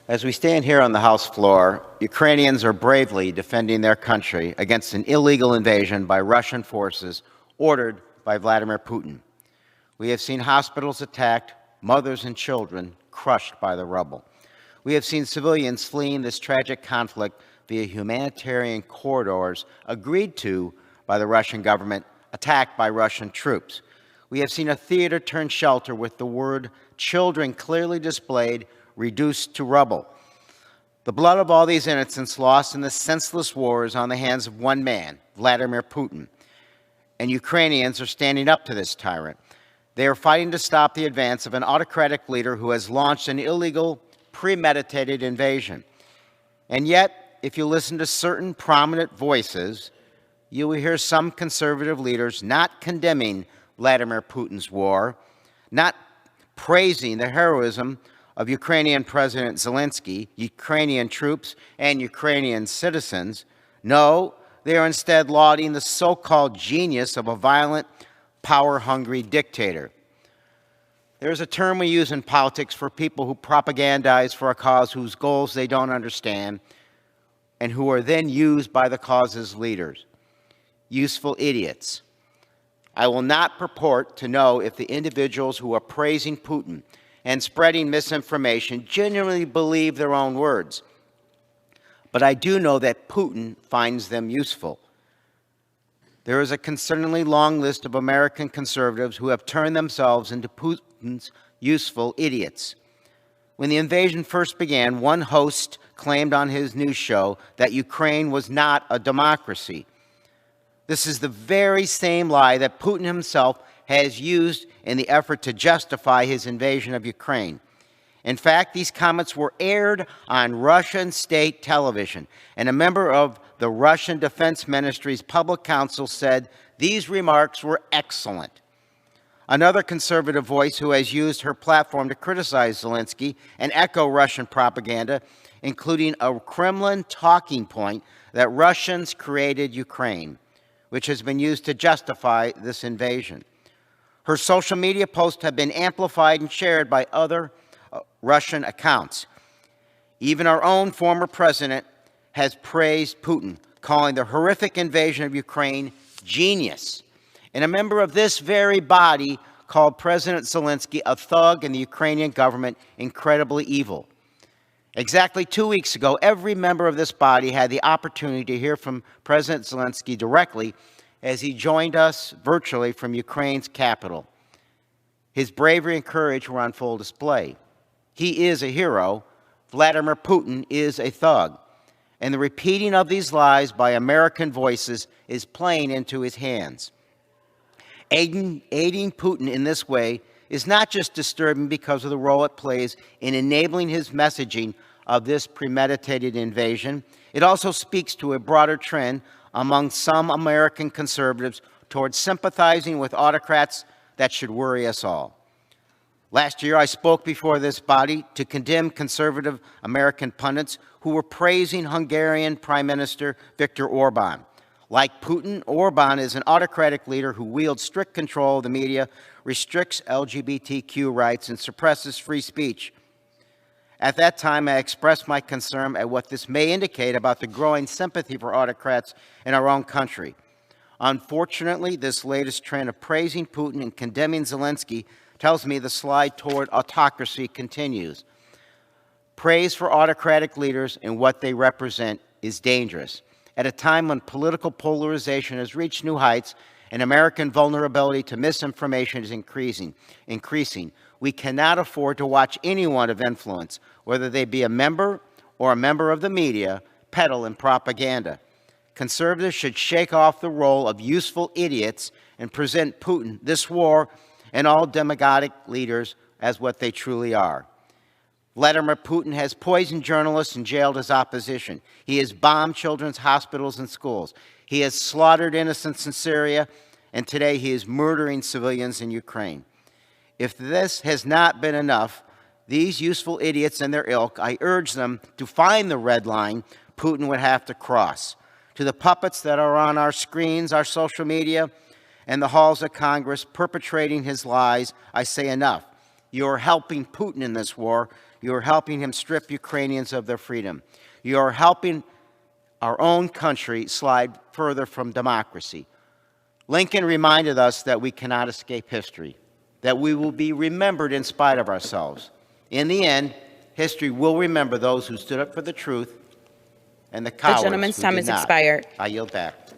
As we stand here on the House floor, Ukrainians are bravely defending their country against an illegal invasion by Russian forces ordered by Vladimir Putin. We have seen hospitals attacked, mothers and children crushed by the rubble. We have seen civilians fleeing this tragic conflict via humanitarian corridors agreed to by the Russian government, attacked by Russian troops. We have seen a theater turn shelter with the word children clearly displayed, reduced to rubble. The blood of all these innocents lost in this senseless war is on the hands of one man, Vladimir Putin. And Ukrainians are standing up to this tyrant. They are fighting to stop the advance of an autocratic leader who has launched an illegal, premeditated invasion. And yet, if you listen to certain prominent voices, you will hear some conservative leaders not condemning Vladimir Putin's war, not praising the heroism of Ukrainian President Zelensky, Ukrainian troops, and Ukrainian citizens. No, they are instead lauding the so-called genius of a violent, power-hungry dictator. There is a term we use in politics for people who propagandize for a cause whose goals they don't understand and who are then used by the cause's leaders. Useful idiots. I will not purport to know if the individuals who are praising Putin and spreading misinformation genuinely believe their own words. But I do know that Putin finds them useful. There is a concerningly long list of American conservatives who have turned themselves into Putin's useful idiots. When the invasion first began, one host claimed on his news show that Ukraine was not a democracy. This is the very same lie that Putin himself has used in the effort to justify his invasion of Ukraine. In fact, these comments were aired on Russian state television, and a member of the Russian Defense Ministry's public counsel said these remarks were excellent. Another conservative voice who has used her platform to criticize Zelensky and echo Russian propaganda, including a Kremlin talking point that Russians created Ukraine, which has been used to justify this invasion. Her social media posts have been amplified and shared by other Russian accounts. Even our own former president has praised Putin, calling the horrific invasion of Ukraine genius. And a member of this very body called President Zelensky a thug and the Ukrainian government incredibly evil. Exactly 2 weeks ago, every member of this body had the opportunity to hear from President Zelensky directly as he joined us virtually from Ukraine's capital. His bravery and courage were on full display. He is a hero. Vladimir Putin is a thug. And the repeating of these lies by American voices is playing into his hands. Aiding Putin in this way is not just disturbing because of the role it plays in enabling his messaging of this premeditated invasion. It also speaks to a broader trend among some American conservatives towards sympathizing with autocrats that should worry us all. Last year, I spoke before this body to condemn conservative American pundits who were praising Hungarian Prime Minister Viktor Orban. Like Putin, Orban is an autocratic leader who wields strict control of the media, restricts LGBTQ rights, and suppresses free speech. At that time, I expressed my concern at what this may indicate about the growing sympathy for autocrats in our own country. Unfortunately, this latest trend of praising Putin and condemning Zelensky tells me the slide toward autocracy continues. Praise for autocratic leaders and what they represent is dangerous. At a time when political polarization has reached new heights and American vulnerability to misinformation is increasing, we cannot afford to watch anyone of influence, whether they be a member or a member of the media, peddle in propaganda. Conservatives should shake off the role of useful idiots and present Putin, this war, and all demagogic leaders as what they truly are. Vladimir Putin has poisoned journalists and jailed his opposition. He has bombed children's hospitals and schools. He has slaughtered innocents in Syria, and today he is murdering civilians in Ukraine. If this has not been enough, these useful idiots and their ilk, I urge them to find the red line Putin would have to cross. To the puppets that are on our screens, our social media, and the halls of Congress perpetrating his lies, I say enough. You are helping Putin in this war. You are helping him strip Ukrainians of their freedom. You are helping our own country slide further from democracy. Lincoln reminded us that we cannot escape history, that we will be remembered in spite of ourselves. In the end, history will remember those who stood up for the truth and the cowards gentleman's who time did has not. expired. I yield back.